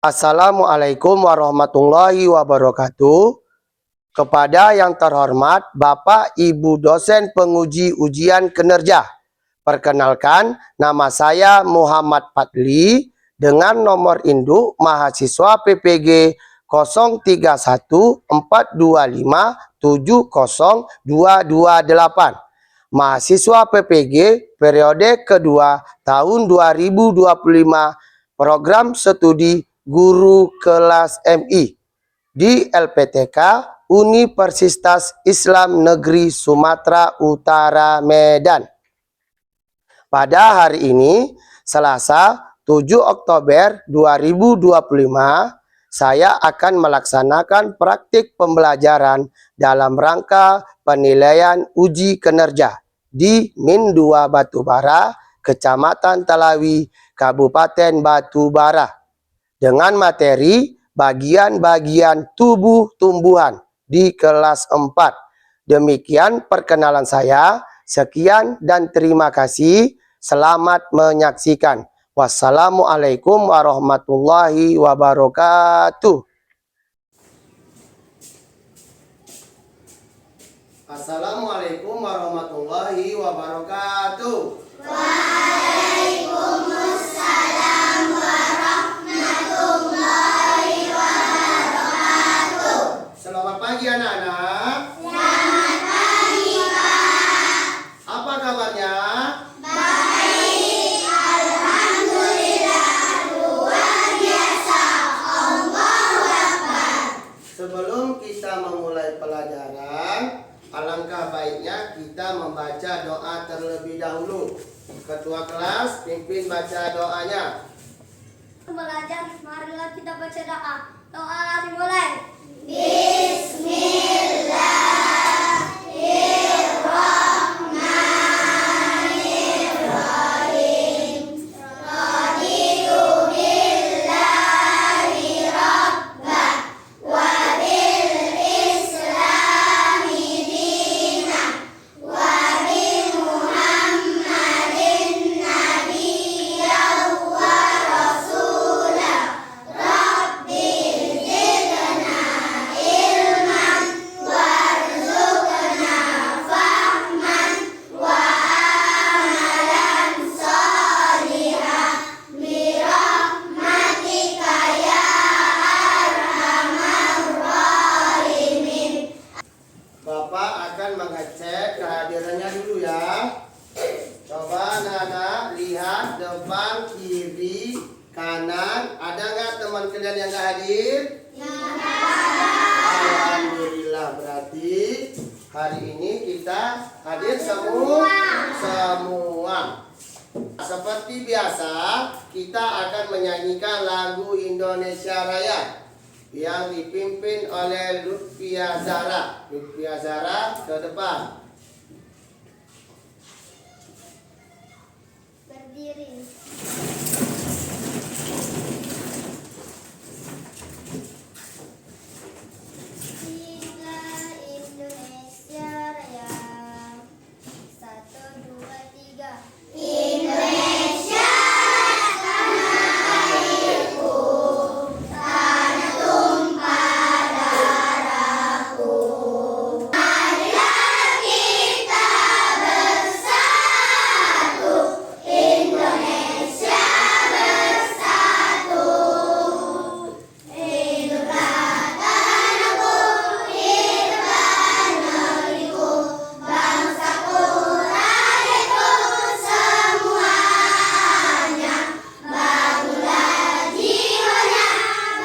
Assalamualaikum warahmatullahi wabarakatuh. Kepada yang terhormat Bapak Ibu dosen penguji ujian kinerja. Perkenalkan, nama saya Muhammad Fadli dengan nomor induk mahasiswa PPG 031425702228. Mahasiswa PPG periode kedua tahun 2025 program studi guru kelas MI di LPTK Universitas Islam Negeri Sumatera Utara Medan. Pada hari ini, Selasa 7 Oktober 2025, saya akan melaksanakan praktik pembelajaran dalam rangka penilaian uji kinerja di Min 2 Batubara, Kecamatan Talawi, Kabupaten Batubara, dengan materi bagian-bagian tubuh tumbuhan di kelas 4. Demikian perkenalan saya. Sekian dan terima kasih. Selamat menyaksikan. Wassalamualaikum warahmatullahi wabarakatuh. Assalamualaikum warahmatullahi wabarakatuh. Waalaikumsalam warahmatullahi wabarakatuh. Selamat pagi anak-anak. Selamat pagi, Pak. Apa kabarnya? Baik, alhamdulillah, luar biasa. Allahu Akbar. Sebelum kita memulai pelajaran, alangkah baiknya kita membaca doa terlebih dahulu. Ketua kelas, pimpin baca doanya. Belajar, marilah kita baca doa. Doa dimulai. Bismillahirrahmanirrahim. Raditu billahi rabban wa bil islami dinan wa bi Muhammadin nabiyyan wa rasulah. Rabbi zidna ilman warzuqna fahman wa amalan sholihan birahmatika ya arhamar rahimin. Bapak akan mengecek kehadirannya dulu ya. Coba anak-anak lihat depan, kiri, kanan. Ada nggak teman kalian yang nggak hadir? Alhamdulillah, berarti hari ini kita hadir semua. Seperti biasa, kita akan menyanyikan lagu Indonesia Raya yang dipimpin oleh Lutfia Zara. Lutfia Zara ke depan. Berdiri. Tiga Indonesia Raya. 1, 2, 3. Indonesia tanah airku, tanah tumpah darahku. Marilah kita bersatu, Indonesia bersatu. Hiduplah tanahku, hiduplah negeriku, bangsaku, rakyatku semuanya. Bangunlah jiwanya,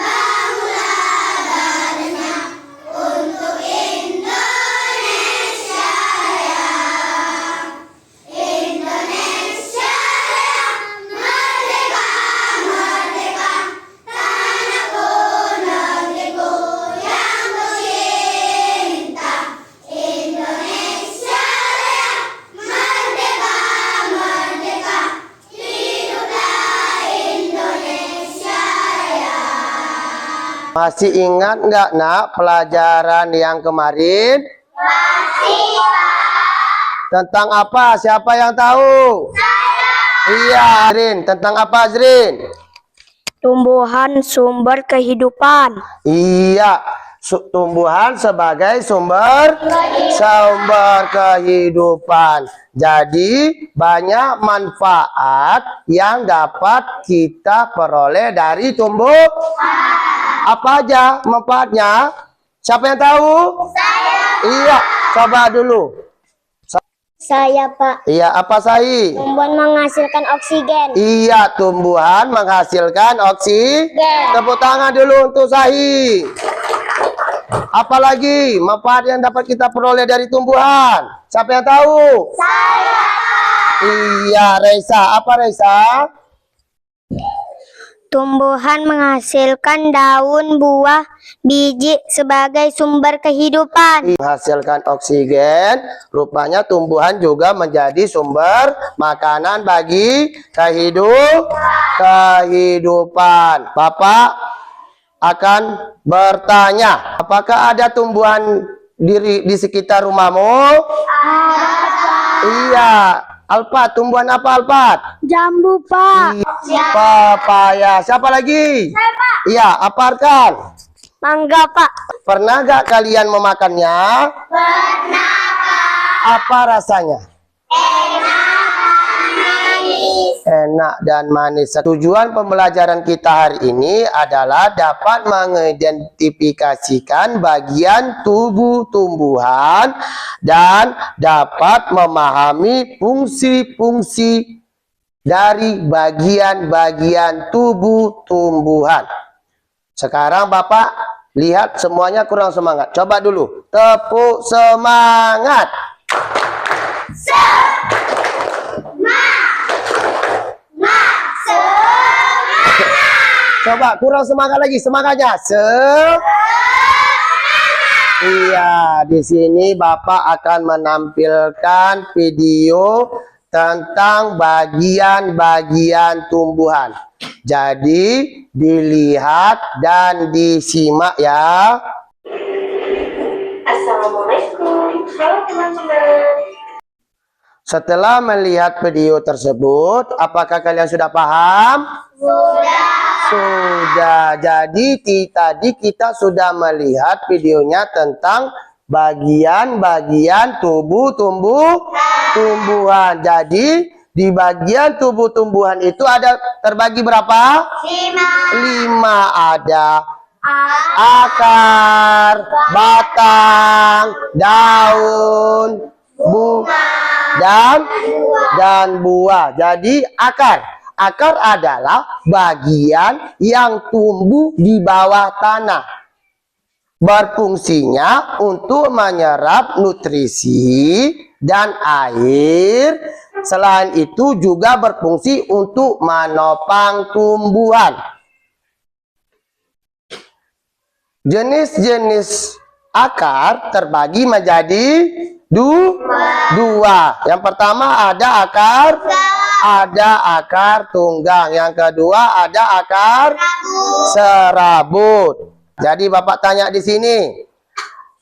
bangunlah badannya untuk Indonesia Raya. Indonesia Raya, merdeka, merdeka, tanahku, negeriku yang kucinta. Indonesia Raya, merdeka, merdeka, hiduplah Indonesia Raya. Masih ingat nggak nak pelajaran yang kemarin? Masih, Pak. Tentang apa? Siapa yang tahu? Saya. Iya, Azrin. Tentang apa, Azrin? Tumbuhan sumber kehidupan. Iya, tumbuhan sebagai sumber kehidupan. Jadi banyak manfaat yang dapat kita peroleh dari tumbuh. Apa aja manfaatnya? Siapa yang tahu? Saya. Iya, coba dulu. Saya, Pak. Iya, apa Sai? Tumbuhan menghasilkan oksigen. Iya, tumbuhan menghasilkan oksigen. Tepuk tangan dulu untuk Sai. Apalagi manfaat yang dapat kita peroleh dari tumbuhan? Siapa yang tahu? Saya. Iya, Reza. Apa Reza? Tumbuhan menghasilkan daun, buah, biji sebagai sumber kehidupan. Menghasilkan oksigen, rupanya tumbuhan juga menjadi sumber makanan bagi kehidupan. Bapak akan bertanya, apakah ada tumbuhan di sekitar rumahmu? Iya. Alpat, tumbuhan apa Alpat? Jambu, Pak. Papaya. Siapa lagi? Saya, Pak. Iya, apa Arkan? Mangga, Pak. Pernah gak kalian memakannya? Pernah, Pak. Apa rasanya? Enak dan manis. Tujuan pembelajaran kita hari ini adalah dapat mengidentifikasikan bagian tubuh tumbuhan dan dapat memahami fungsi-fungsi dari bagian-bagian tubuh tumbuhan. Sekarang Bapak lihat semuanya kurang semangat. Coba dulu. Tepuk semangat. Coba kurang semangat lagi, semangatnya. Iya, di sini Bapak akan menampilkan video tentang bagian-bagian tumbuhan. Jadi dilihat dan disimak ya. Assalamualaikum, halo teman-teman. Setelah melihat video tersebut, apakah kalian sudah paham? Sudah. Jadi tadi kita sudah melihat videonya tentang bagian-bagian tubuh tumbuhan. Jadi di bagian tubuh tumbuhan itu ada terbagi berapa? 5. Ada akar, batang, daun, dan buah. Jadi akar adalah bagian yang tumbuh di bawah tanah. Berfungsinya untuk menyerap nutrisi dan air. Selain itu juga berfungsi untuk menopang tumbuhan. Jenis-jenis akar terbagi menjadi dua. Yang pertama ada akar tunggang. Yang kedua ada akar serabut. Jadi Bapak tanya di sini,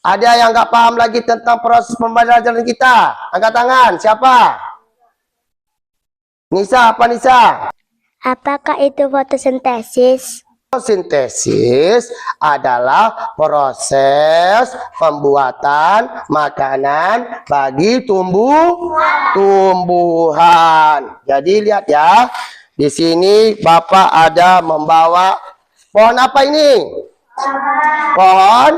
ada yang nggak paham lagi tentang proses pembelajaran kita? Angkat tangan. Siapa? Nisa, apa Nisa? Apakah itu fotosintesis? Fotosintesis adalah proses pembuatan makanan bagi tumbuhan. Jadi lihat ya, di sini Bapak ada membawa pohon apa ini? Pohon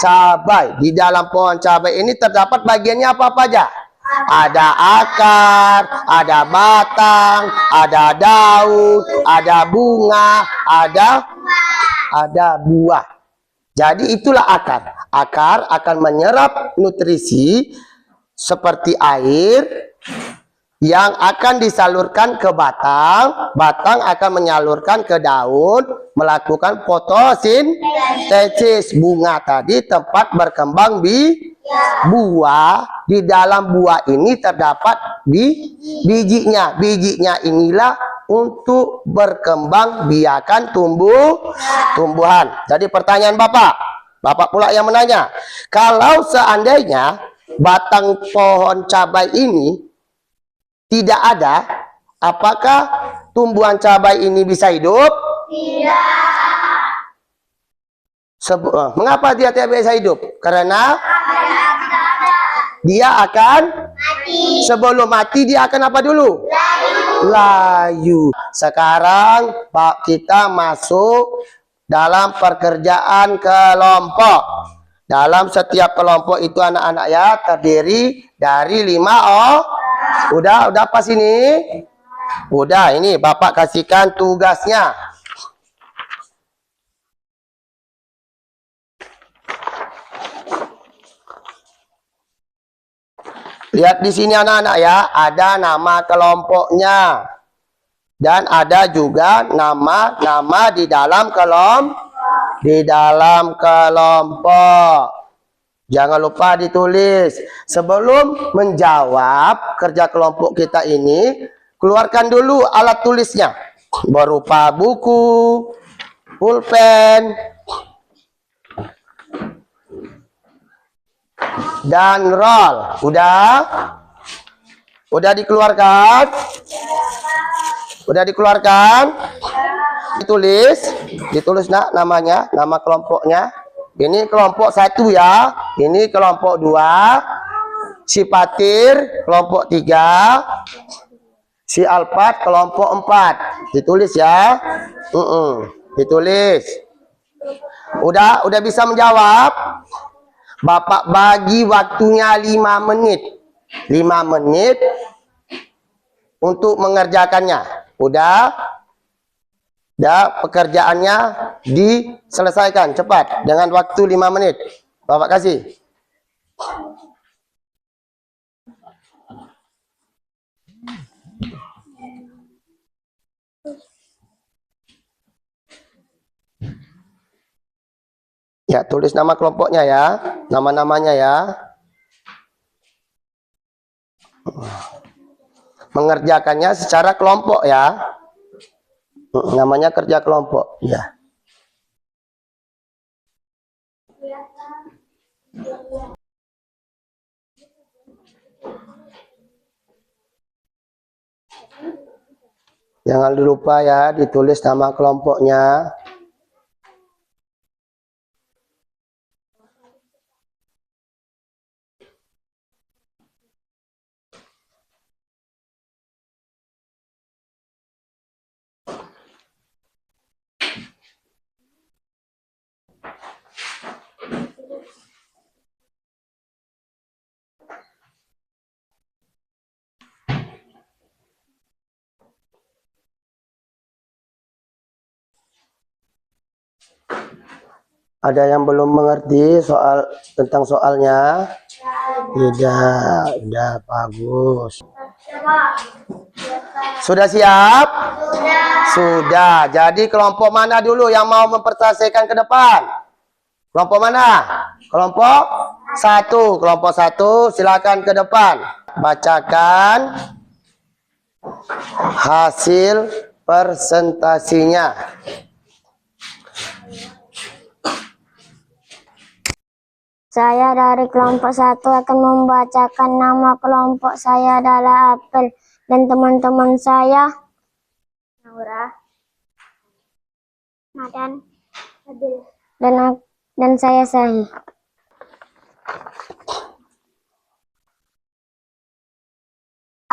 cabai. Di dalam pohon cabai ini terdapat bagiannya apa aja? Ada akar, ada batang, ada daun, ada bunga, ada buah. Jadi itulah akar. Akar akan menyerap nutrisi seperti air yang akan disalurkan ke batang. Batang akan menyalurkan ke daun, melakukan fotosintesis. Bunga tadi tempat berkembang buah. Di dalam buah ini terdapat bijinya. Bijinya inilah untuk berkembang biakan tumbuhan. Jadi pertanyaan Bapak pula yang menanya, kalau seandainya batang pohon cabai ini tidak ada, apakah tumbuhan cabai ini bisa hidup? Mengapa dia tidak bisa hidup? Karena dia akan mati. Sebelum mati dia akan apa dulu? Layu. Sekarang kita masuk dalam pekerjaan kelompok. Dalam setiap kelompok itu anak-anak ya terdiri dari 5 Udah pas ini? Udah, ini Bapak kasihkan tugasnya. Lihat di sini anak-anak ya, ada nama kelompoknya. Dan ada juga nama-nama di dalam kelompok. Jangan lupa ditulis. Sebelum menjawab kerja kelompok kita ini, keluarkan dulu alat tulisnya. Berupa buku, pulpen, dan roll. Udah dikeluarkan? Udah dikeluarkan? Ditulis nak namanya, nama kelompoknya. Ini kelompok 1 ya. Ini kelompok 2. Si Patir kelompok 3. Si Alpat kelompok 4. Ditulis ya. Ditulis. Udah bisa menjawab? Bapak bagi waktunya 5 menit. 5 menit untuk mengerjakannya. Udah pekerjaannya diselesaikan cepat dengan waktu 5 menit. Bapak kasih. Ya, tulis nama kelompoknya ya, nama-namanya ya. Mengerjakannya secara kelompok ya. Namanya kerja kelompok ya. Jangan lupa ya ditulis nama kelompoknya. Ada yang belum mengerti tentang soalnya? Tidak, udah bagus. Sudah siap? Sudah. Jadi kelompok mana dulu yang mau mempresentasikan ke depan? Kelompok mana? Kelompok 1. Kelompok 1 silakan ke depan. Bacakan hasil presentasinya. Saya dari kelompok 1 akan membacakan nama kelompok saya adalah Apel dan teman-teman saya Naura, Madan, Adil, dan saya Sahi.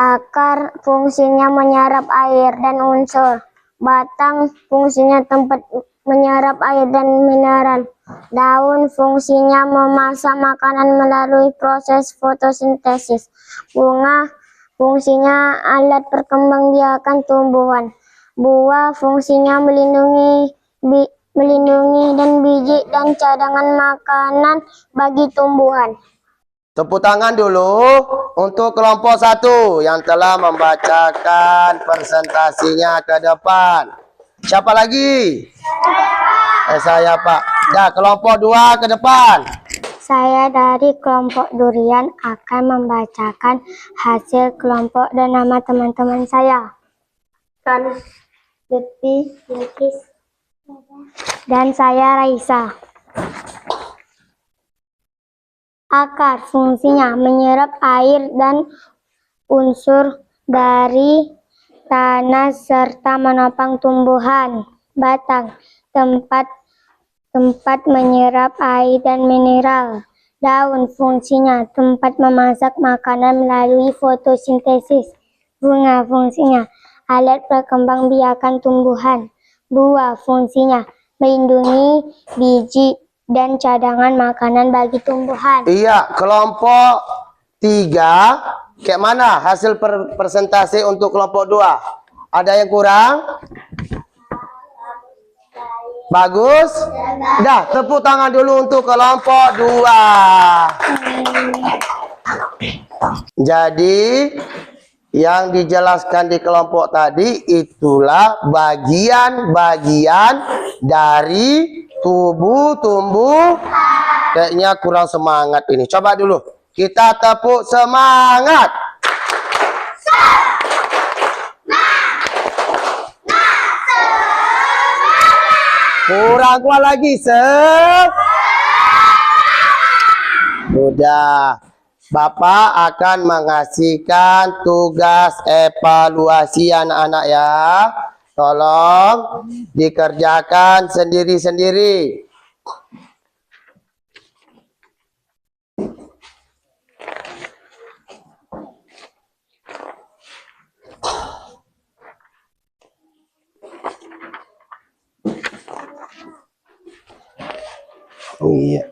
Akar fungsinya menyerap air dan unsur. Batang fungsinya tempat menyerap air dan mineral. Daun fungsinya memasak makanan melalui proses fotosintesis. Bunga fungsinya alat perkembangbiakan tumbuhan. Buah fungsinya melindungi dan biji dan cadangan makanan bagi tumbuhan. Tepuk tangan dulu untuk kelompok 1 yang telah membacakan presentasinya ke depan. Siapa lagi? Saya Pak. Ya, kelompok 2 ke depan. Saya dari kelompok durian akan membacakan hasil kelompok dan nama teman-teman saya. Kanus, Lutfi, Yukis, dan saya Raisa. Akar fungsinya menyerap air dan unsur dari tanah serta menopang tumbuhan. batang, tempat menyerap air dan mineral. Daun fungsinya tempat memasak makanan melalui fotosintesis. Bunga fungsinya alat perkembangbiakan tumbuhan. Buah fungsinya melindungi biji dan cadangan makanan bagi tumbuhan. Iya, kelompok 3. Kayak mana hasil persentase untuk kelompok 2? Ada yang kurang? Bagus? Dah, tepuk tangan dulu untuk kelompok 2. Jadi, yang dijelaskan di kelompok tadi itulah bagian-bagian dari tubuh tumbuh. Kayaknya kurang semangat ini. Coba dulu. Kita tepuk semangat. Kurang kuat lagi. Sudah. Bapak akan mengasihkan tugas evaluasi anak-anak ya. Tolong dikerjakan sendiri-sendiri. Oh iya.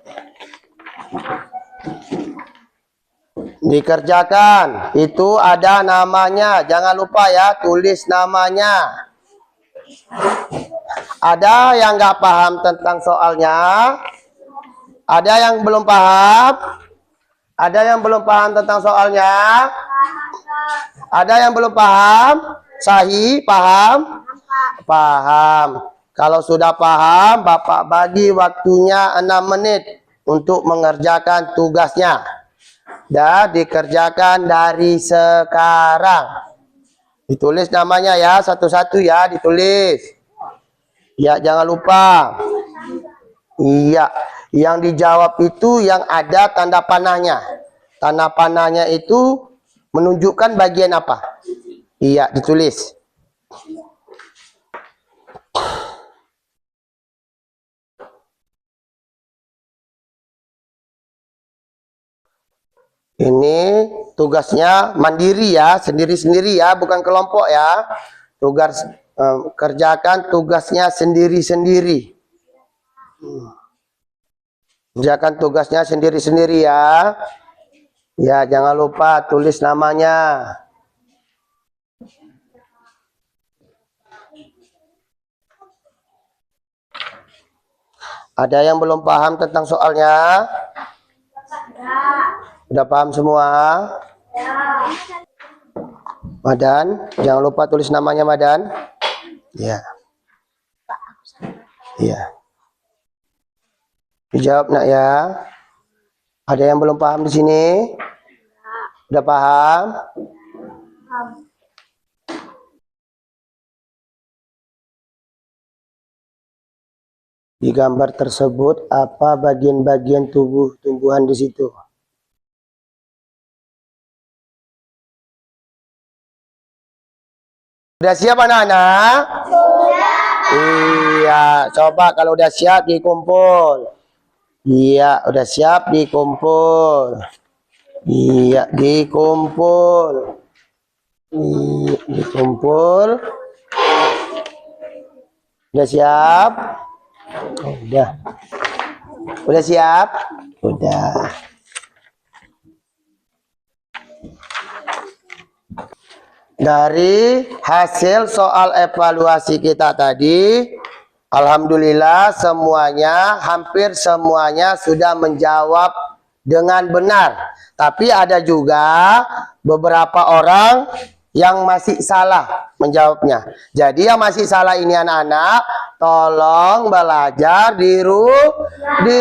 Dikerjakan. Itu ada namanya. Jangan lupa ya, tulis namanya. Ada yang nggak paham tentang soalnya? Ada yang belum paham? Ada yang belum paham tentang soalnya? Ada yang belum paham? Sahih? Paham? Paham. Kalau sudah paham, Bapak bagi waktunya 6 menit untuk mengerjakan tugasnya. Dan dikerjakan dari sekarang. Ditulis namanya ya, satu-satu ya, ditulis. Ya, jangan lupa. Iya, yang dijawab itu yang ada tanda panahnya. Tanda panahnya itu menunjukkan bagian apa? Iya, ditulis. Ini tugasnya mandiri ya, sendiri-sendiri ya, bukan kelompok ya. Tugas kerjakan tugasnya sendiri-sendiri. Kerjakan tugasnya sendiri-sendiri ya. Ya, jangan lupa tulis namanya. Ada yang belum paham tentang soalnya? Udah paham semua? Madan, jangan lupa tulis namanya Madan. Ya. Iya. Dijawab nak ya. Ada yang belum paham di sini? Udah paham? Di gambar tersebut apa bagian-bagian tubuh tumbuhan di situ? Udah siap anak-anak? Iya, coba kalau udah siap dikumpul. Iya, udah siap dikumpul. Iya, dikumpul. Iya, dikumpul. Udah siap? Udah. Udah siap? Udah. Dari hasil soal evaluasi kita tadi, alhamdulillah semuanya, hampir semuanya sudah menjawab dengan benar. Tapi ada juga beberapa orang yang masih salah menjawabnya. Jadi yang masih salah ini anak-anak, tolong belajar di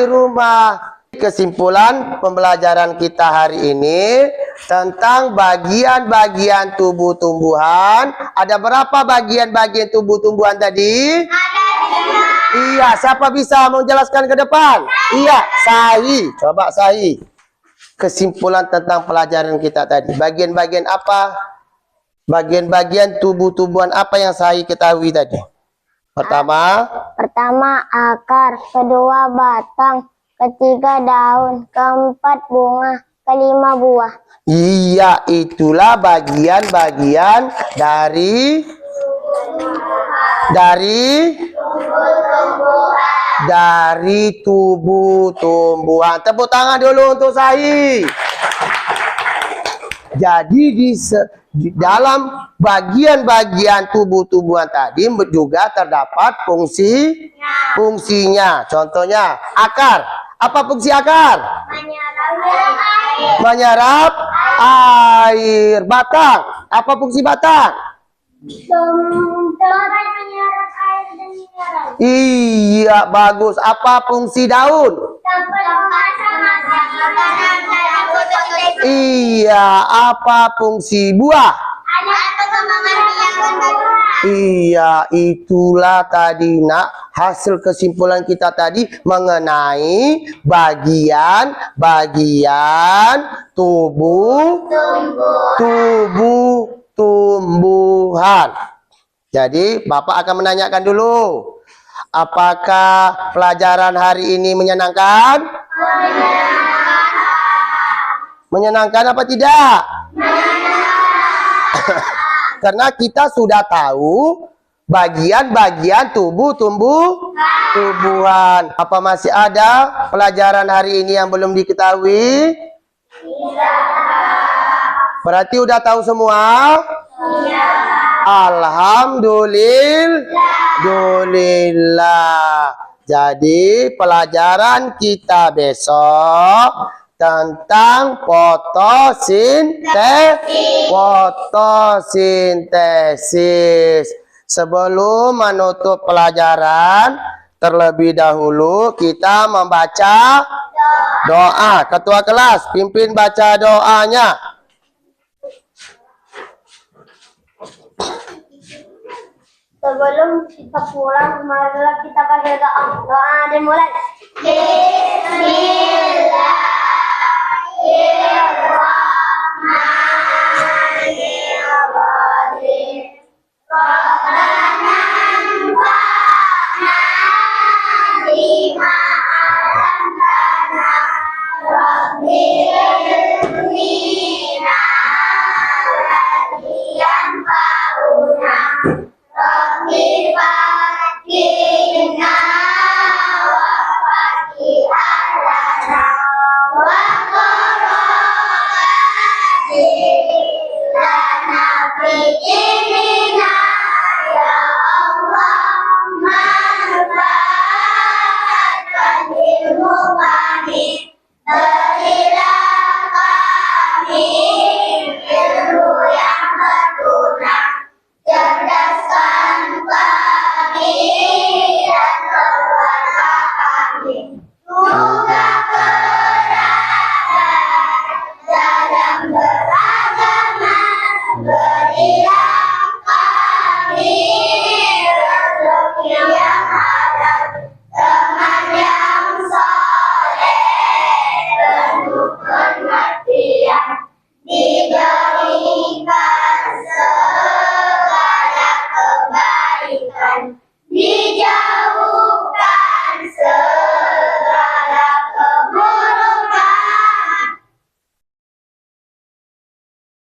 rumah. Kesimpulan pembelajaran kita hari ini tentang bagian-bagian tubuh tumbuhan. Ada berapa bagian-bagian tubuh tumbuhan tadi? Iya, siapa bisa menjelaskan ke depan? Iya, Sahih. Coba Sahih. Kesimpulan tentang pelajaran kita tadi. Bagian-bagian apa? Bagian-bagian tubuh-tumbuhan apa yang Sahih ketahui tadi? Pertama akar, kedua batang, ketiga daun, keempat bunga, kelima buah. Iya, itulah bagian-bagian dari tubuh tumbuhan. Tepuk tangan dulu untuk Sahi. Jadi di dalam bagian-bagian tubuh-tumbuhan tadi juga terdapat fungsinya. Contohnya akar. Apa fungsi akar? Menyerap air. Batang. Apa fungsi batang? Iya, bagus. Apa fungsi daun? Iya, apa fungsi buah? Iya, itulah tadi nak hasil kesimpulan kita tadi mengenai bagian-bagian tumbuhan. Jadi Bapak akan menanyakan dulu, apakah pelajaran hari ini menyenangkan? Menyenangkan apa tidak? Karena kita sudah tahu bagian-bagian tumbuhan. Apa masih ada pelajaran hari ini yang belum diketahui? Berarti udah tahu semua? Alhamdulillah. Jadi pelajaran kita besok tentang fotosintesis. Sebelum menutup pelajaran, terlebih dahulu kita membaca doa. Ketua kelas, pimpin baca doanya. Sebelum kita pulang, marilah kita baca doa. Doa dimulai.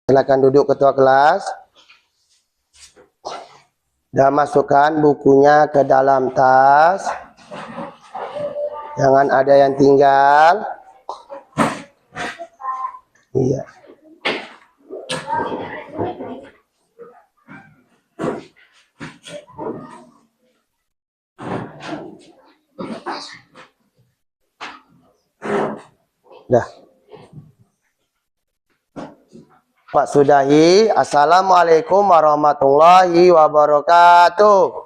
Silakan duduk ketua kelas. Dan masukkan bukunya ke dalam tas. Jangan ada yang tinggal. Iya. Dah. Pak sudahi. Assalamualaikum warahmatullahi wabarakatuh.